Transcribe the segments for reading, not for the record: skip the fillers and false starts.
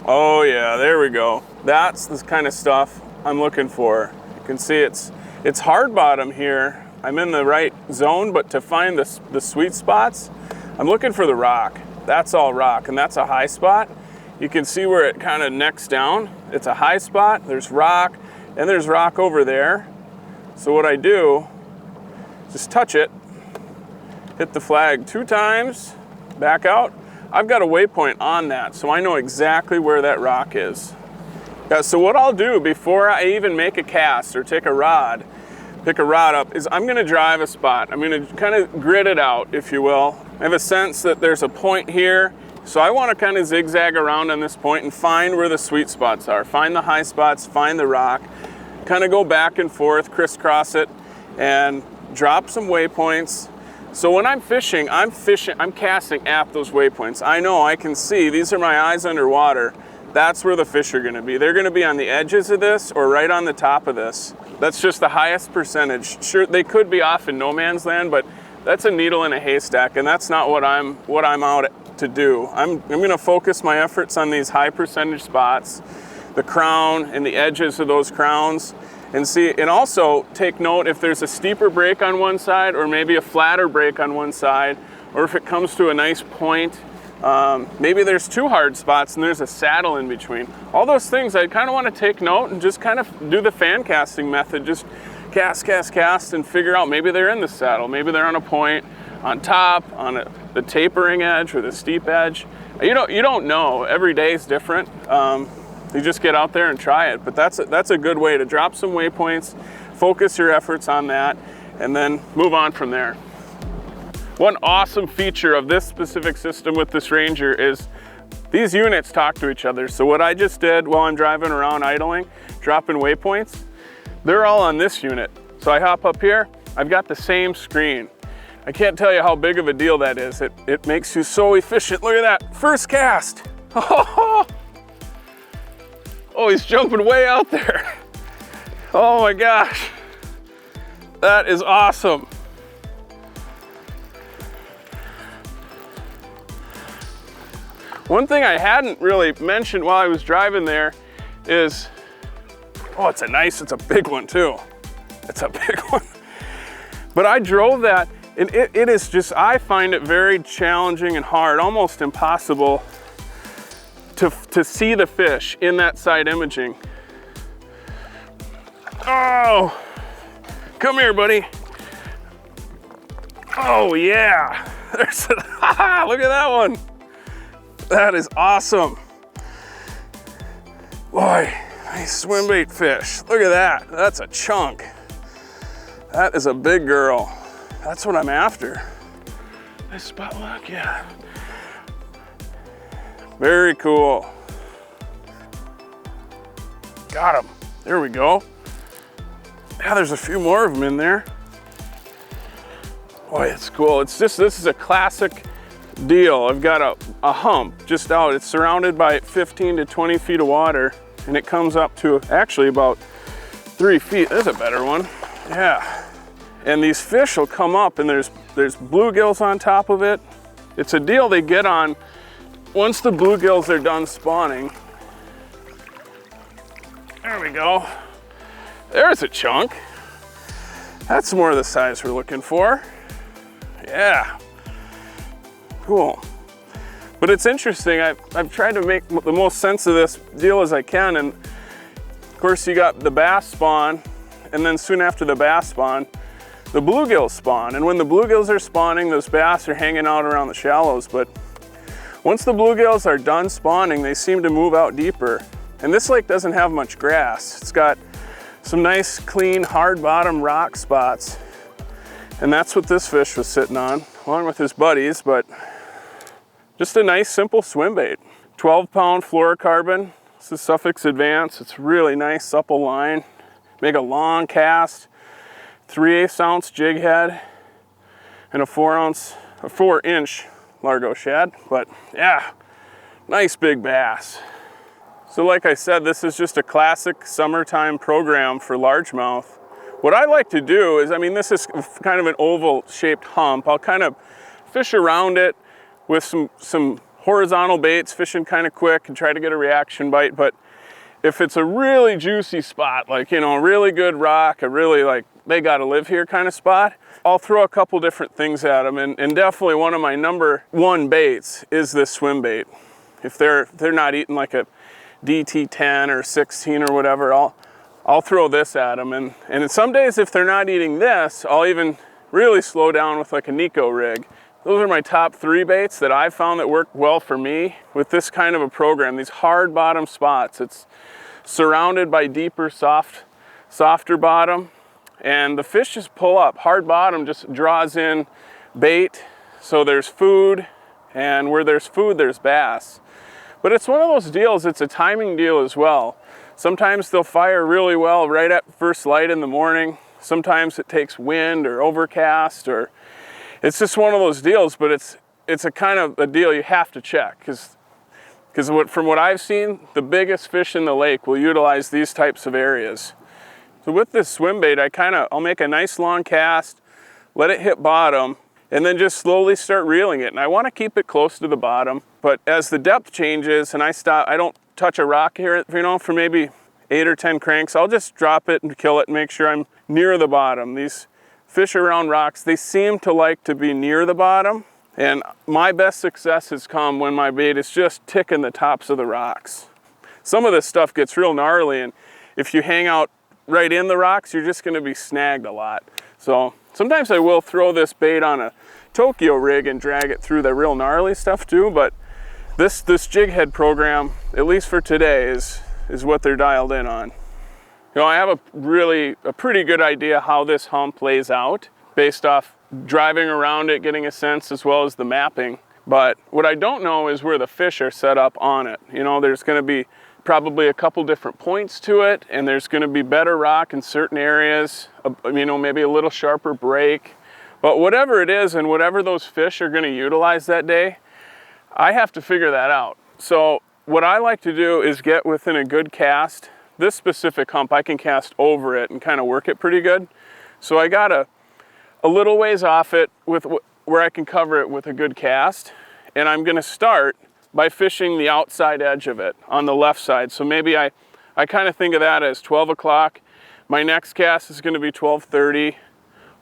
Oh yeah, there we go. That's the kind of stuff I'm looking for. You can see it's hard bottom here. I'm in the right zone, but to find the sweet spots, I'm looking for the rock. That's all rock, and that's a high spot. You can see where it kind of necks down. It's a high spot, there's rock, and there's rock over there. So what I do, just touch it, hit the flag 2 times, back out. I've got a waypoint on that, so I know exactly where that rock is. Yeah, so what I'll do before I even make a cast or take a rod, pick a rod up, is I'm gonna drive a spot. I'm gonna kind of grid it out, if you will. I have a sense that there's a point here, so I wanna kind of zigzag around on this point and find where the sweet spots are. Find the high spots, find the rock, kind of go back and forth, crisscross it, and drop some waypoints. So when I'm fishing, I'm casting at those waypoints. I know, I can see, these are my eyes underwater. That's where the fish are gonna be. They're gonna be on the edges of this or right on the top of this. That's just the highest percentage. Sure, they could be off in no man's land, but that's a needle in a haystack, and that's not what I'm out to do. I'm gonna focus my efforts on these high percentage spots, the crown and the edges of those crowns, and see, and also take note if there's a steeper break on one side or maybe a flatter break on one side, or if it comes to a nice point, maybe there's 2 hard spots and there's a saddle in between. All those things I kind of want to take note and just kind of do the fan casting method. Just cast and figure out maybe they're in the saddle, maybe they're on a point, on top, on the tapering edge or the steep edge. You don't know. Every day is different. You just get out there and try it, but that's a good way to drop some waypoints, focus your efforts on that, and then move on from there. One awesome feature of this specific system with this Ranger is these units talk to each other. So what I just did while I'm driving around idling, dropping waypoints, they're all on this unit. So I hop up here, I've got the same screen. I can't tell you how big of a deal that is. It makes you so efficient. Look at that, first cast. Oh, he's jumping way out there. Oh my gosh. That is awesome. One thing I hadn't really mentioned while I was driving there is, oh, it's a big one too. It's a big one. But I drove that, and it is just, I find it very challenging and hard, almost impossible to see the fish in that side imaging. Oh, come here, buddy. Oh yeah, there's look at that one. That is awesome. Boy, nice swim bait fish. Look at that, that's a chunk. That is a big girl. That's what I'm after. Nice spot lock, yeah. Very cool. Got him. There we go. Yeah, there's a few more of them in there. Boy, it's cool. It's just, this is a classic deal. I've got a hump just out. It's surrounded by 15 to 20 feet of water, and it comes up to actually about 3 feet. There's a better one. Yeah. And these fish will come up, and there's bluegills on top of it. It's a deal they get on once the bluegills are done spawning. There we go. There's a chunk. That's more of the size we're looking for. Yeah, cool. But it's interesting, I've tried to make the most sense of this deal as I can, and of course you got the bass spawn, and then soon after the bass spawn, the bluegills spawn. And when the bluegills are spawning, those bass are hanging out around the shallows, but once the bluegills are done spawning, they seem to move out deeper. And this lake doesn't have much grass. It's got some nice, clean, hard bottom rock spots. And that's what this fish was sitting on, along with his buddies, but just a nice, simple swim bait. 12-pound fluorocarbon. This is Sufix Advance. It's really nice, supple line. Make a long cast, 3/8 ounce jig head, and a 4-inch Largo shad. But yeah, nice big bass. So like I said, this is just a classic summertime program for largemouth. What I like to do is, I mean, this is kind of an oval shaped hump. I'll kind of fish around it with some horizontal baits, fishing kind of quick and try to get a reaction bite. But if it's a really juicy spot, like, you know, a really good rock, a really like, they gotta live here kind of spot, I'll throw a couple different things at them. And definitely one of my number one baits is this swim bait. If they're not eating like a DT10 or 16 or whatever, I'll throw this at them. And some days if they're not eating this, I'll even really slow down with like a Nico rig. Those are my top 3 baits that I've found that work well for me with this kind of a program, these hard bottom spots. It's surrounded by deeper, softer bottom, and the fish just pull up. Hard bottom just draws in bait, so there's food, and where there's food, there's bass. But it's one of those deals, it's a timing deal as well. Sometimes they'll fire really well right at first light in the morning. Sometimes it takes wind or overcast, or it's just one of those deals, but it's a kind of a deal you have to check, because from what I've seen, the biggest fish in the lake will utilize these types of areas. So with this swim bait, I'll make a nice long cast, let it hit bottom, and then just slowly start reeling it. And I want to keep it close to the bottom, but as the depth changes and I don't touch a rock here, you know, for maybe 8 or 10 cranks, I'll just drop it and kill it and make sure I'm near the bottom. These fish around rocks, they seem to like to be near the bottom, and my best success has come when my bait is just ticking the tops of the rocks. Some of this stuff gets real gnarly, and if you hang out right in the rocks, you're just going to be snagged a lot. So sometimes I will throw this bait on a Tokyo rig and drag it through the real gnarly stuff too, but this jig head program, at least for today, is what they're dialed in on. You know, I have a pretty good idea how this hump lays out based off driving around it, getting a sense, as well as the mapping. But what I don't know is where the fish are set up on it. You know, there's going to be probably a couple different points to it, and there's going to be better rock in certain areas, you know, maybe a little sharper break. But whatever it is and whatever those fish are going to utilize that day, I have to figure that out. So what I like to do is get within a good cast. This specific hump, I can cast over it and kind of work it pretty good. So I got a little ways off it where I can cover it with a good cast. And I'm going to start by fishing the outside edge of it on the left side. So maybe I kind of think of that as 12 o'clock. My next cast is going to be 12:30,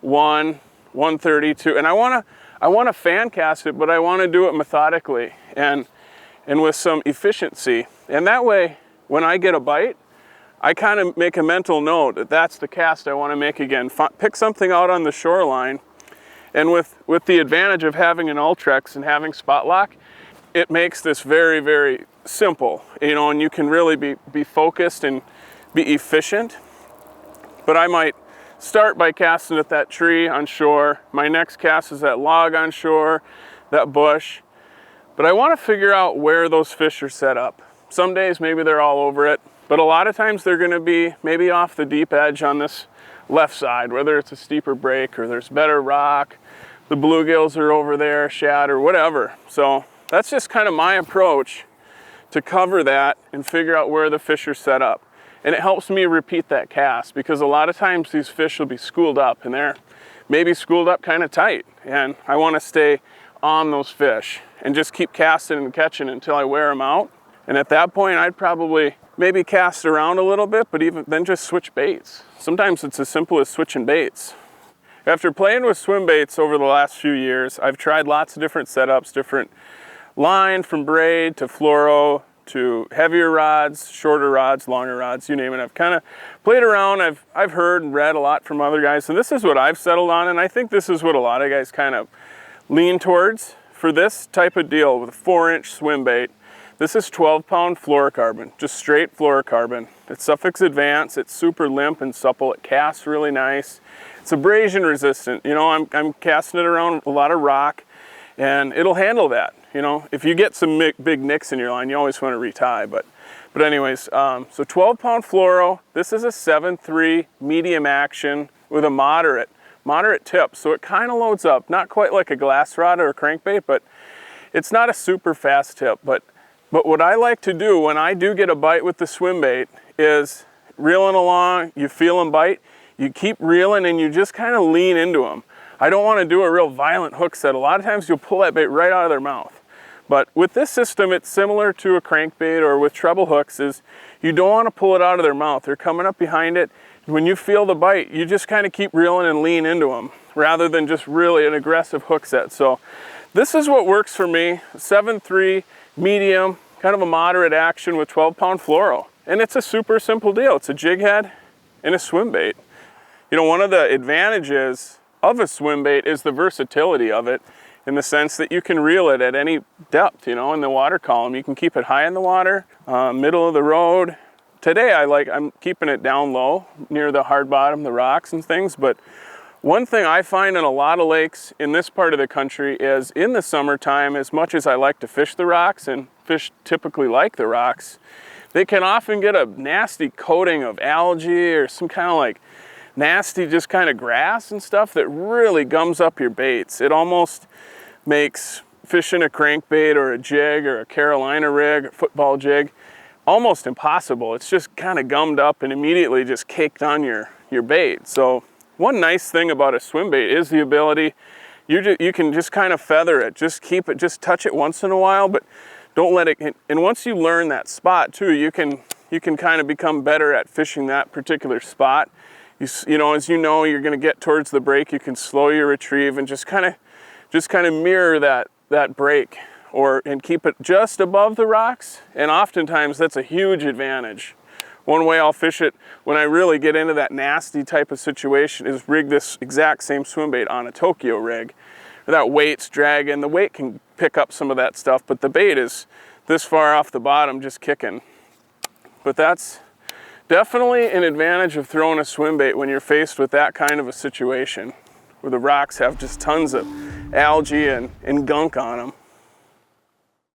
1, 1:32. And I want to fan cast it, but I want to do it methodically and with some efficiency. And that way, when I get a bite, I kind of make a mental note that that's the cast I want to make again. Pick something out on the shoreline, and with the advantage of having an Ultrex and having spot lock, it makes this very, very simple, you know, and you can really be focused and be efficient. But I might start by casting at that tree on shore. My next cast is that log on shore, that bush. But I want to figure out where those fish are set up. Some days maybe they're all over it, but a lot of times they're going to be maybe off the deep edge on this left side, whether it's a steeper break or there's better rock, the bluegills are over there, shad or whatever. So that's just kind of my approach to cover that and figure out where the fish are set up. And it helps me repeat that cast, because a lot of times these fish will be schooled up and they're maybe schooled up kind of tight. And I want to stay on those fish and just keep casting and catching until I wear them out. And at that point, I'd probably maybe cast around a little bit, but even then just switch baits. Sometimes it's as simple as switching baits. After playing with swim baits over the last few years, I've tried lots of different setups, different line from braid to fluoro to heavier rods, shorter rods, longer rods, you name it. I've kind of played around. I've heard and read a lot from other guys, and this is what I've settled on, and I think this is what a lot of guys kind of lean towards for this type of deal with a 4-inch swim bait. This is 12-pound fluorocarbon, just straight fluorocarbon. It's Suffix Advance. It's super limp and supple. It casts really nice. It's abrasion resistant. You know, I'm casting it around a lot of rock, and it'll handle that. You know, if you get some big nicks in your line, you always want to retie. But anyways, so 12-pound fluoro. This is a 7.3 medium action with a moderate tip. So it kind of loads up, not quite like a glass rod or a crankbait, but it's not a super fast tip. But what I like to do when I do get a bite with the swim bait is reeling along, you feel them bite, you keep reeling and you just kind of lean into them. I don't want to do a real violent hook set. A lot of times you'll pull that bait right out of their mouth. But with this system, it's similar to a crankbait or with treble hooks, is you don't want to pull it out of their mouth. They're coming up behind it. When you feel the bite, you just kind of keep reeling and lean into them rather than just really an aggressive hook set. So this is what works for me. 7.3 medium, kind of a moderate action with 12-pound fluoro. And it's a super simple deal. It's a jig head and a swim bait. You know, one of the advantages of a swim bait is the versatility of it, in the sense that you can reel it at any depth, you know, in the water column. You can keep it high in the water, middle of the road. Today I'm keeping it down low near the hard bottom, the rocks and things. But one thing I find in a lot of lakes in this part of the country is in the summertime, as much as I like to fish the rocks, and fish typically like the rocks, they can often get a nasty coating of algae or some kind of like nasty just kind of grass and stuff that really gums up your baits. It almost makes fishing a crankbait or a jig or a Carolina rig, a football jig, almost impossible. It's just kind of gummed up and immediately just caked on your bait. So one nice thing about a swim bait is the ability, you can just kind of feather it, just keep it, just touch it once in a while, but don't let it, and once you learn that spot too, you can kind of become better at fishing that particular spot. You know, as you know, you're going to get towards the break, you can slow your retrieve and just kind of mirror that break, and keep it just above the rocks. And oftentimes that's a huge advantage. One way I'll fish it when I really get into that nasty type of situation is rig this exact same swim bait on a Tokyo rig. That weight's dragging, the weight can pick up some of that stuff, but the bait is this far off the bottom just kicking. But that's definitely an advantage of throwing a swim bait when you're faced with that kind of a situation, where the rocks have just tons of algae and gunk on them.